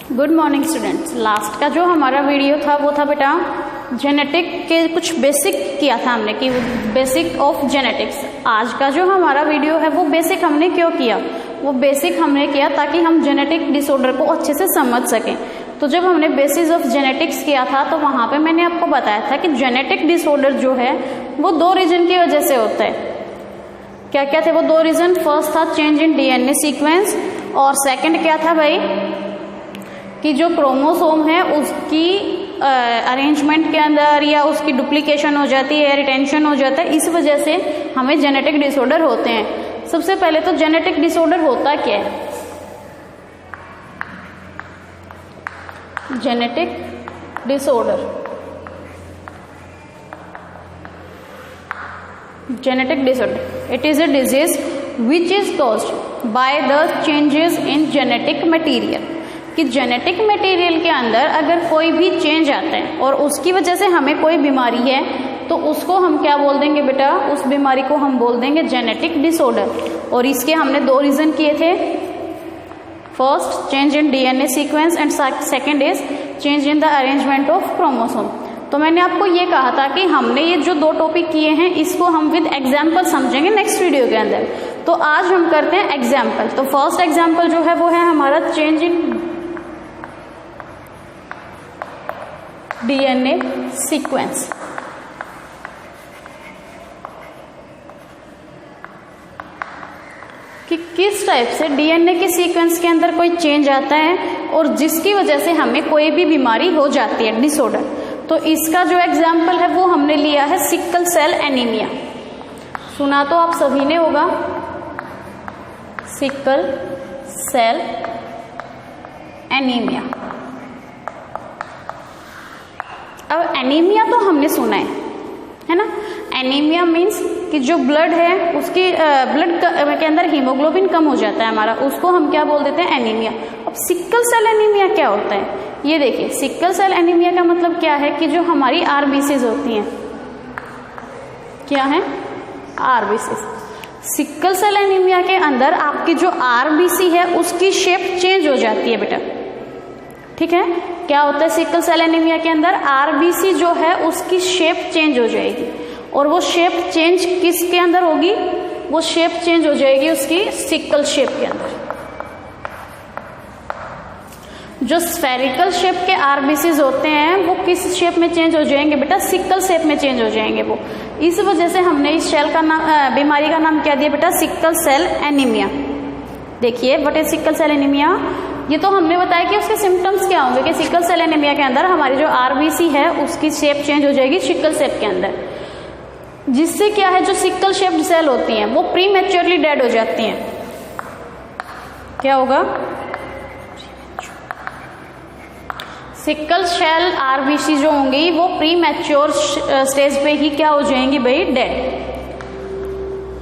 Good morning students. Last का जो हमारा वीडियो था वो था बेटा जेनेटिक के कुछ बेसिक किया था हमने कि बेसिक ऑफ जेनेटिक्स। आज का जो हमारा वीडियो है वो बेसिक हमने क्यों किया, वो बेसिक हमने किया ताकि हम जेनेटिक डिसऑर्डर को अच्छे से समझ सकें। तो जब हमने बेसिस ऑफ जेनेटिक्स किया था तो वहाँ पे मैंने आपको बताया था कि जेनेटिक डिसऑर्डर जो है वो दो रीजन की वजह से होता है। क्या क्या थे वो दो रीजन? फर्स्ट था चेंज इन डीएनए सीक्वेंस और सेकंड क्या था भाई कि जो क्रोमोसोम है उसकी अरेंजमेंट के अंदर या उसकी डुप्लीकेशन हो जाती है, रिटेंशन हो जाता है, इस वजह से हमें जेनेटिक डिसऑर्डर होते हैं। सबसे पहले तो जेनेटिक डिसऑर्डर होता क्या है? Genetic disorder, genetic disorder it is a disease which is caused by the changes in genetic material. कि जेनेटिक मटेरियल के अंदर अगर कोई भी चेंज आता है और उसकी वजह से हमें कोई बीमारी है तो उसको हम क्या बोल देंगे बेटा? उस बीमारी को हम बोल देंगे जेनेटिक डिसऑर्डर। और इसके हमने दो रीजन किए थे, first change in DNA sequence and second is change in the arrangement of chromosome. तो मैंने आपको ये कहा था कि हमने ये जो दो टॉपिक किए हैं इसको हम विद एग्जाम्पल समझेंगे नेक्स्ट वीडियो के अंदर। तो आज हम करते हैं एग्जाम्पल। तो फर्स्ट एग्जाम्पल जो है वो है हमारा चेंज इन डीएनए सीक्वेंस। कि किस टाइप से डीएनए के सीक्वेंस के अंदर कोई चेंज आता है और जिसकी वजह से हमें कोई भी बीमारी हो जाती है, डिसऑर्डर। तो इसका जो एग्जाम्पल है वो हमने लिया है सिकल सेल एनीमिया। सुना तो आप सभी ने होगा, सिकल सेल एनीमिया। अब एनीमिया तो हमने सुना है ना? एनीमिया मीन्स कि जो ब्लड है उसकी ब्लड के अंदर हीमोग्लोबिन कम हो जाता है हमारा, उसको हम क्या बोल देते हैं? एनीमिया। अब सिकल सेल एनीमिया क्या होता है ये देखिए। सिकल सेल एनीमिया का मतलब क्या है कि जो हमारी आरबीसीज होती हैं, क्या है? आरबीसीज। सिकल सेल एनीमिया के अंदर आपकी जो आरबीसी है उसकी शेप चेंज हो जाती है बेटा, ठीक है? क्या होता है सिकल सेल एनीमिया के अंदर? आरबीसी जो है उसकी शेप चेंज हो जाएगी। और वो शेप चेंज किसके अंदर होगी? वो शेप चेंज हो जाएगी उसकी सिकल शेप के अंदर। जो स्फेरिकल शेप के आरबीसीज होते हैं वो किस शेप में चेंज हो जाएंगे बेटा? सिकल शेप में चेंज हो जाएंगे वो। इस वजह से हमने इस सेल का नाम, बीमारी का नाम क्या दिया बेटा? Sickle cell anaemia. देखिए what is sickle cell anaemia. ये तो हमने बताया कि उसके सिम्टम्स क्या होंगे कि सिकल सेल एनीमिया के अंदर हमारी जो आरबीसी है उसकी शेप चेंज हो जाएगी सिकल शेप के अंदर, जिससे क्या है जो सिकल शेप्ड सेल होती हैं वो प्रीमैच्योरली डेड हो जाती हैं। क्या होगा? सिकल सेल आरबीसी जो होंगी वो प्रीमैच्योर स्टेज पे ही क्या हो जाएंगी भाई? डेड।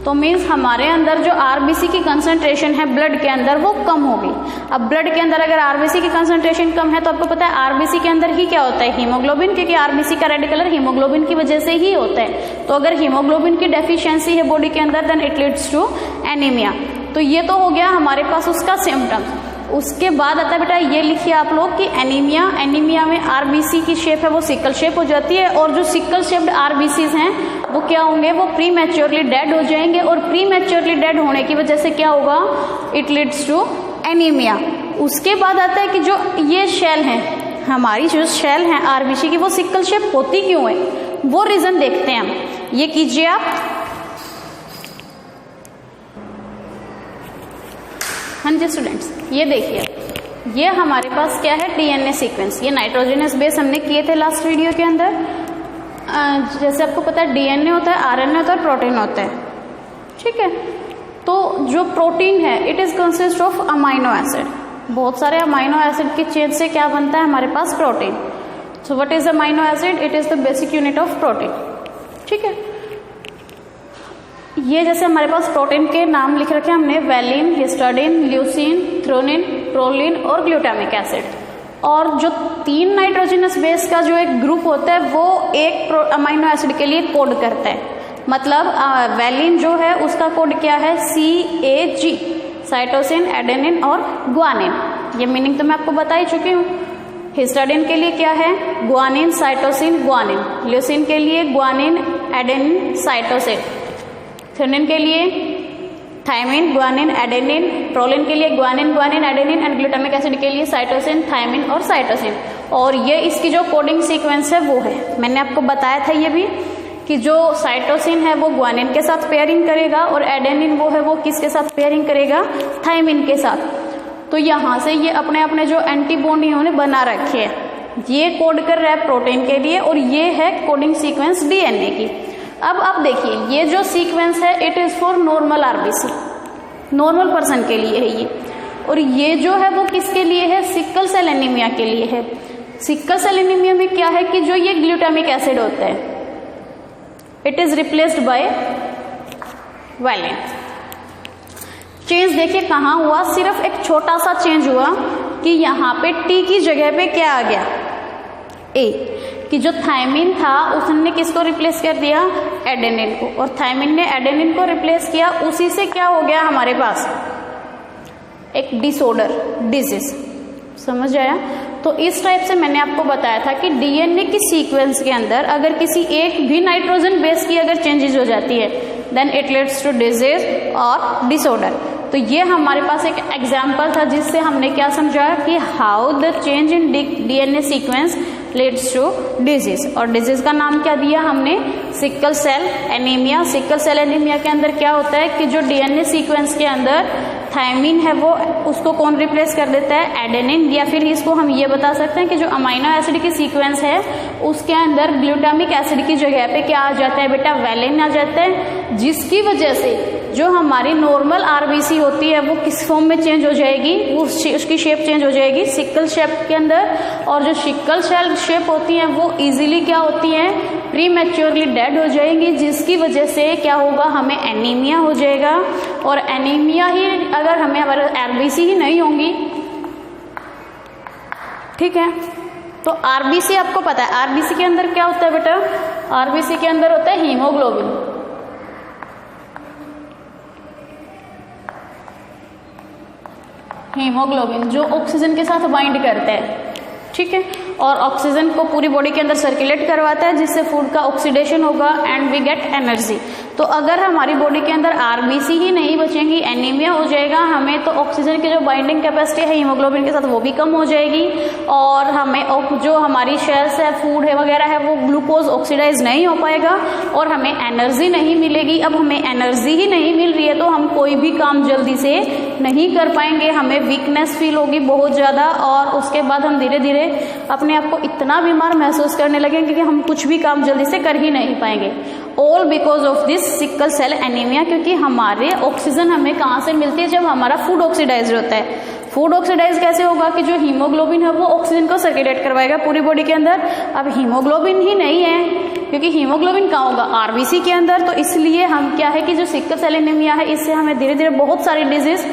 तो मीन्स हमारे अंदर जो आरबीसी की कंसंट्रेशन है ब्लड के अंदर वो कम होगी। अब ब्लड के अंदर अगर आरबीसी की कंसंट्रेशन कम है तो आपको पता है आरबीसी के अंदर ही क्या होता है? हीमोग्लोबिन, क्योंकि आरबीसी का रेड कलर हीमोग्लोबिन की वजह से ही होता है। तो अगर हीमोग्लोबिन की डेफिशिएंसी है बॉडी के अंदर then it leads to anaemia. तो ये तो हो गया हमारे पास उसका सिम्टम्स। उसके बाद आता है बेटा ये लिखिए आप लोग कि एनीमिया। एनीमिया में आरबीसी की शेप है वो सिकल शेप हो जाती है और जो सिकल शेप्ड आरबीसीज हैं वो क्या होंगे? वो प्रीमैच्योरली डेड हो जाएंगे। और प्रीमैच्योरली डेड होने की वजह से क्या होगा? It leads to anaemia. उसके बाद आता है कि जो ये शेल हैं, हमारी जो शेल हैं आरबीसी की, वो सिकल शेप होती क्यों है वो रीजन देखते हैं हम। ये कीजिए आप, हाँ जी स्टूडेंट्स, ये देखिए ये हमारे पास क्या है? DNA sequence. ये नाइट्रोजनस बेस हमने किए थे लास्ट वीडियो के अंदर। जैसे आपको पता है डीएनए होता है, आरएनए होता है, प्रोटीन होता है, ठीक है? तो जो प्रोटीन है it is consist of amino acid. बहुत सारे अमाइनो एसिड की चेन से क्या बनता है हमारे पास? Protein. So what is amino acid? It is the basic unit of protein, ठीक है? ये जैसे हमारे पास प्रोटीन के नाम लिख रखे हैं हमने, वैलिन, हिस्टाडीन, ल्यूसीन, थ्रोनिन, प्रोलिन और ग्लूटामिक एसिड। और जो 3 नाइट्रोजनस बेस का जो एक ग्रुप होता है वो एक अमाइनो एसिड के लिए कोड करता है। मतलब वैलिन जो है उसका कोड क्या है? CAG, साइटोसिन, एडेनिन और ग्वानिन। ये मीनिंग तो मैं आपको बता ही चुकी हूँ। हिस्टाडीन के लिए क्या है, ग्वानिन, साइटोसिन, ग्वानिन। ल्यूसीन के लिए ग्वानिन, एडेनिन, साइटोसिन। थ्रेनिन के लिए थायमिन, ग्वानिन, एडेनिन। प्रोलिन के लिए guanine, guanine, adenine. And glutamic acid के लिए साइटोसिन, थायमिन और साइटोसिन। और ये इसकी जो कोडिंग सीक्वेंस है वो है, मैंने आपको बताया था ये भी, कि जो साइटोसिन है वो ग्वानिन के साथ पेयरिंग करेगा और एडेनिन वो है वो किसके साथ पेयरिंग करेगा, थायमिन के साथ। तो यहाँ से ये अपने अपने जो एंटीबॉन्ड इन्होंने बना रखे हैं, ये कोड कर रहा है प्रोटीन के लिए और ये है कोडिंग सीक्वेंस डीएनए की। अब आप देखिए ये जो सीक्वेंस है it is for normal RBC, normal person के लिए है ये। और ये जो है वो किसके लिए है, सिकल सेल एनीमिया के लिए है। सिकल सेल एनीमिया में क्या है कि जो ये ग्लूटामिक एसिड होता है it is replaced by violin. Change देखिए कहाँ हुआ, सिर्फ एक छोटा सा चेंज हुआ कि यहाँ पे टी की जगह पे क्या आ गया, ए, कि जो थायमिन था उसने किसको रिप्लेस कर दिया, एडेनिन को, और थायमिन ने एडेनिन को रिप्लेस किया। उसी से क्या हो गया हमारे पास, एक डिसऑर्डर, डिजीज। समझ आया? तो इस टाइप से मैंने आपको बताया था कि डीएनए की सीक्वेंस के अंदर अगर किसी एक भी नाइट्रोजन बेस की अगर चेंजेस हो जाती है then it leads to disease और डिसऑर्डर। तो ये हमारे पास एक एग्जाम्पल था जिससे हमने क्या समझा कि how the change in DNA sequence leads to disease. और डिजीज का नाम क्या दिया हमने, sickle cell anaemia. Sickle cell anaemia के अंदर क्या होता है कि जो डीएनए सीक्वेंस के अंदर थायमिन है वो उसको कौन रिप्लेस कर देता है, एडेनिन। या फिर इसको हम ये बता सकते हैं कि जो अमाइनो एसिड की सीक्वेंस है उसके अंदर ग्लूटामिक एसिड की जगह पे क्या आ जाता है बेटा, वैलिन आ जाता है, जिसकी वजह से जो हमारी नॉर्मल आरबीसी होती है वो किस फॉर्म में चेंज हो जाएगी, उसकी शेप चेंज हो जाएगी सिकल शेप के अंदर। और जो सिकल सेल शेप होती है वो इजीली क्या होती है, प्रीमैच्योरली डेड हो जाएंगी, जिसकी वजह से क्या होगा, हमें एनीमिया हो जाएगा। और एनीमिया ही अगर हमें आरबीसी ही नहीं होंगी, ठीक है, तो आरबीसी आपको पता है आरबीसी के अंदर क्या होता है बेटा, आरबीसी के अंदर होता है हीमोग्लोबिन। हीमोग्लोबिन जो ऑक्सीजन के साथ बाइंड करता है, ठीक है, और ऑक्सीजन को पूरी बॉडी के अंदर सर्कुलेट करवाता है जिससे फूड का ऑक्सीडेशन होगा एंड वी गेट एनर्जी। तो अगर हमारी बॉडी के अंदर आरबीसी ही नहीं बचेंगी, एनीमिया हो जाएगा हमें, तो ऑक्सीजन की जो बाइंडिंग कैपेसिटी है हीमोग्लोबिन के साथ वो भी कम हो जाएगी और हमें जो हमारी शेल्स है, फूड है वगैरह है, वो ग्लूकोज ऑक्सीडाइज नहीं हो पाएगा और हमें एनर्जी नहीं मिलेगी। अब हमें एनर्जी ही नहीं मिल रही है तो हम कोई भी काम जल्दी से नहीं कर पाएंगे, हमें वीकनेस फील होगी बहुत ज़्यादा और उसके बाद हम धीरे धीरे अपने आप को इतना बीमार महसूस करने लगेंगे कि हम कुछ भी काम जल्दी से कर ही नहीं पाएंगे। All because of this sickle cell anaemia, क्योंकि हमारे ऑक्सीजन हमें कहाँ से मिलती है, जब हमारा फूड ऑक्सीडाइज होता है। फूड ऑक्सीडाइज कैसे होगा कि जो हीमोग्लोबिन है वो ऑक्सीजन को सर्कुलेट करवाएगा पूरी बॉडी के अंदर। अब हीमोग्लोबिन ही नहीं है क्योंकि हीमोग्लोबिन कहाँ होगा, आरबीसी के अंदर। तो इसलिए हम क्या है कि जो सिकल सेल एनीमिया है इससे हमें धीरे धीरे बहुत सारी डिजीज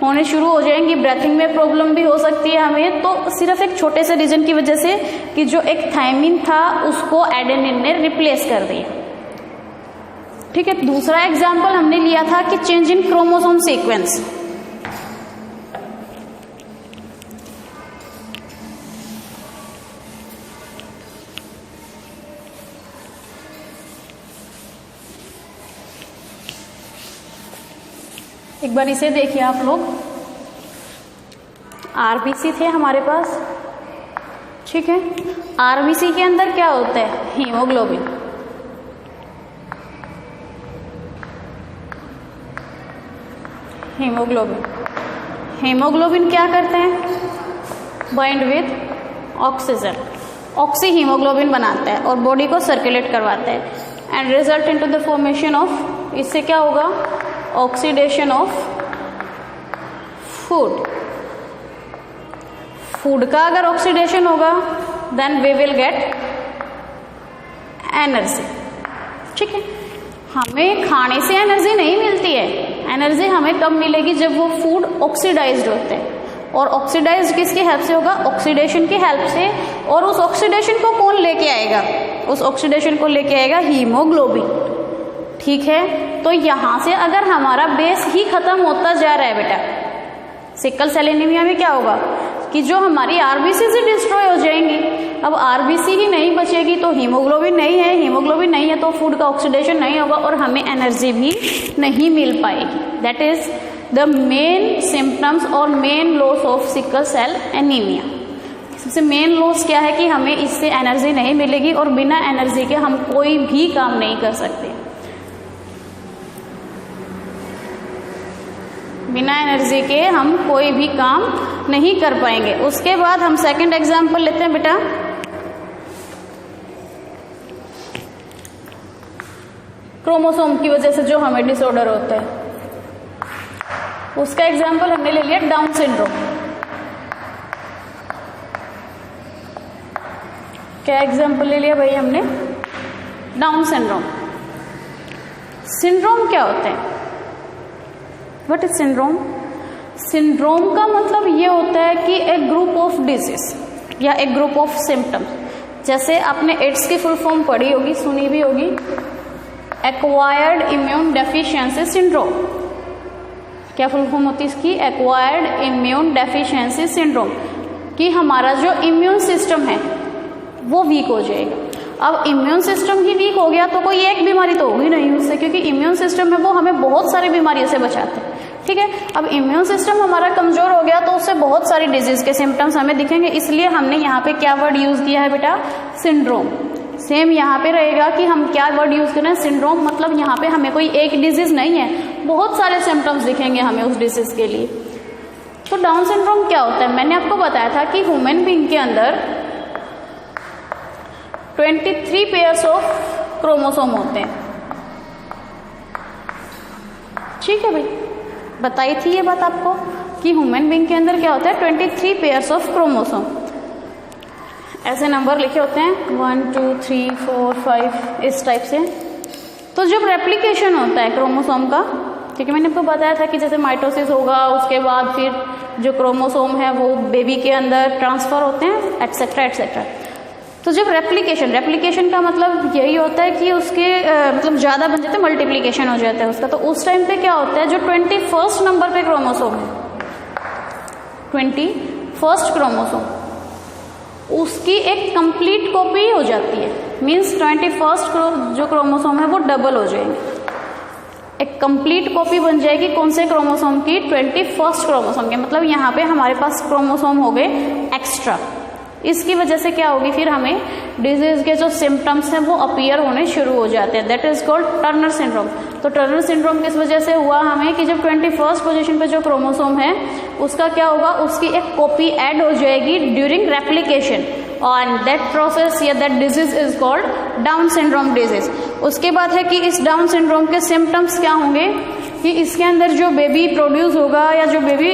होने शुरू हो जाएंगी, ब्रेथिंग में प्रॉब्लम भी हो सकती है हमें। तो सिर्फ एक छोटे से रीजन की वजह से कि जो एक थायमिन था उसको एडेनिन ने रिप्लेस कर दिया, ठीक है। दूसरा एग्जाम्पल हमने लिया था कि चेंज इन क्रोमोसोम सीक्वेंस। एक बार इसे देखिए आप लोग, आरबीसी थे हमारे पास, ठीक है। आरबीसी के अंदर क्या होता है, हीमोग्लोबिन। हीमोग्लोबिन हीमोग्लोबिन क्या करते हैं, bind with oxygen, oxy haemoglobin बनाता है और बॉडी को सर्कुलेट करवाता है and result into the formation of, इससे क्या होगा, ऑक्सीडेशन ऑफ फूड। फूड का अगर ऑक्सीडेशन होगा then we will get energy, ठीक है। हमें खाने से एनर्जी नहीं मिलती है, एनर्जी हमें कब मिलेगी, जब वो फूड ऑक्सीडाइज्ड होते हैं। और ऑक्सीडाइज्ड किसकी हेल्प से होगा, ऑक्सीडेशन की हेल्प से। और उस ऑक्सीडेशन को कौन लेके आएगा, उस ऑक्सीडेशन को लेके आएगा हीमोग्लोबिन, ठीक है। तो यहां से अगर हमारा बेस ही खत्म होता जा रहा है बेटा, सिकल सेल एनीमिया में क्या होगा, कि जो हमारी आरबीसी से डिस्ट्रॉय हो जाएंगी। अब आरबीसी ही नहीं बचेगी तो हीमोग्लोबिन नहीं है, हीमोग्लोबिन नहीं है तो फूड का ऑक्सीडेशन नहीं होगा और हमें एनर्जी भी नहीं मिल पाएगी। That is the main symptoms और main loss of sickle cell anaemia. सबसे मेन लॉस क्या है कि हमें इससे एनर्जी नहीं मिलेगी और बिना एनर्जी के हम कोई भी काम नहीं कर सकते। बिना एनर्जी के हम कोई भी काम नहीं कर पाएंगे। उसके बाद हम सेकंड एग्जांपल लेते हैं बेटा। क्रोमोसोम की वजह से जो हमें डिसऑर्डर होता है उसका एग्जांपल हमने ले लिया डाउन सिंड्रोम। क्या एग्जांपल ले लिया भाई हमने? Down syndrome. सिंड्रोम क्या होते हैं? What is syndrome? सिंड्रोम का मतलब ये होता है कि एक ग्रुप ऑफ डिजीज या एक ग्रुप ऑफ सिम्टम्स। जैसे आपने एड्स की फुल फॉर्म पढ़ी होगी, सुनी भी होगी, एक्वायर्ड इम्यून डेफिशिएंसी सिंड्रोम। क्या फुल फॉर्म होती है इसकी? एक्वायर्ड इम्यून डेफिशिएंसी सिंड्रोम, कि हमारा जो इम्यून सिस्टम है वो वीक हो जाएगा। अब इम्यून सिस्टम ही वीक हो गया तो कोई एक बीमारी तो होगी नहीं उससे, क्योंकि इम्यून सिस्टम है वो हमें बहुत सारी बीमारियों से बचाते हैं। ठीक है, अब इम्यून सिस्टम हमारा कमजोर हो गया तो उससे बहुत सारी डिजीज के सिम्टम्स हमें दिखेंगे। इसलिए हमने यहाँ पे क्या वर्ड यूज किया है बेटा? सिंड्रोम। सेम यहाँ पे रहेगा कि हम क्या वर्ड यूज कर रहे हैं? सिंड्रोम। मतलब यहाँ पे हमें कोई एक डिजीज नहीं है, बहुत सारे सिम्टम्स दिखेंगे हमें उस डिजीज के लिए। तो डाउन सिंड्रोम क्या होता है? मैंने आपको बताया था कि ह्यूमन बीइंग के अंदर 23 पेयर्स ऑफ क्रोमोसोम होते हैं। ठीक है भाई, बताई थी ये बात आपको कि ह्यूमन बीइंग के अंदर क्या होता है? 23 पेयर्स ऑफ क्रोमोसोम। ऐसे नंबर लिखे होते हैं 1 2 3 4 5 इस टाइप से। तो जब रेप्लिकेशन होता है क्रोमोसोम का, ठीक है, मैंने आपको बताया था कि जैसे माइटोसिस होगा, उसके बाद फिर जो क्रोमोसोम है वो बेबी के अंदर ट्रांसफर होते हैं, एटसेट्रा एटसेट्रा। तो जब रेप्लिकेशन का मतलब यही होता है कि उसके मतलब ज्यादा बन जाते हैं, मल्टीप्लीकेशन हो जाता है उसका। तो उस टाइम पे क्या होता है? जो 21st नंबर पे क्रोमोसोम है, 21st क्रोमोसोम, उसकी एक कंप्लीट कॉपी हो जाती है। मीन्स 21st जो क्रोमोसोम है वो डबल हो जाएंगे, एक कंप्लीट कॉपी बन जाएगी। कौन से क्रोमोसोम की? 21st क्रोमोसोम के। मतलब यहाँ पे हमारे पास क्रोमोसोम हो गए एक्स्ट्रा। इसकी वजह से क्या होगी? फिर हमें डिजीज के जो सिम्टम्स हैं वो अपीयर होने शुरू हो जाते हैं। That is called Turner syndrome. तो टर्नर सिंड्रोम किस वजह से हुआ हमें? कि जब 21st पोजीशन पे जो क्रोमोसोम है उसका क्या होगा? उसकी एक कॉपी ऐड हो जाएगी ड्यूरिंग रेप्लिकेशन, और दैट प्रोसेस या that disease is called down syndrome disease. उसके बाद है कि इस डाउन सिंड्रोम के सिम्टम्स क्या होंगे? कि इसके अंदर जो बेबी प्रोड्यूस होगा या जो बेबी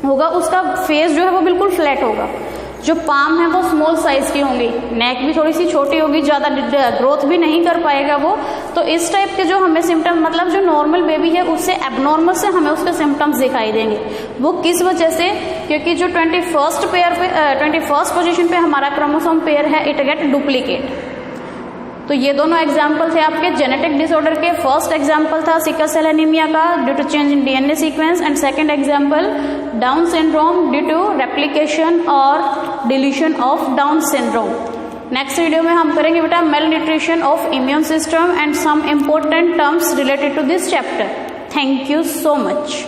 होगा उसका फेस जो है वो बिल्कुल फ्लैट होगा, जो पाम है वो स्मॉल साइज की होंगी, नेक भी थोड़ी सी छोटी होगी, ज्यादा ग्रोथ भी नहीं कर पाएगा वो। तो इस टाइप के जो हमें सिम्टम, मतलब जो नॉर्मल बेबी है उससे एबनॉर्मल से हमें उसके सिम्टम्स दिखाई देंगे। वो किस वजह से? क्योंकि जो 21st पोजीशन पे हमारा क्रोमोसोम पेयर है, इट गेट डुप्लीकेट। तो ये दोनों एग्जाम्पल थे आपके जेनेटिक डिसऑर्डर के। फर्स्ट एग्जाम्पल था सिकल सेल एनीमिया का due to change in DNA sequence, and second example Down syndrome due to replication और deletion of Down syndrome. Next video में हम करेंगे बेटा malnutrition of immune system and some important terms related to this chapter. Thank you so much.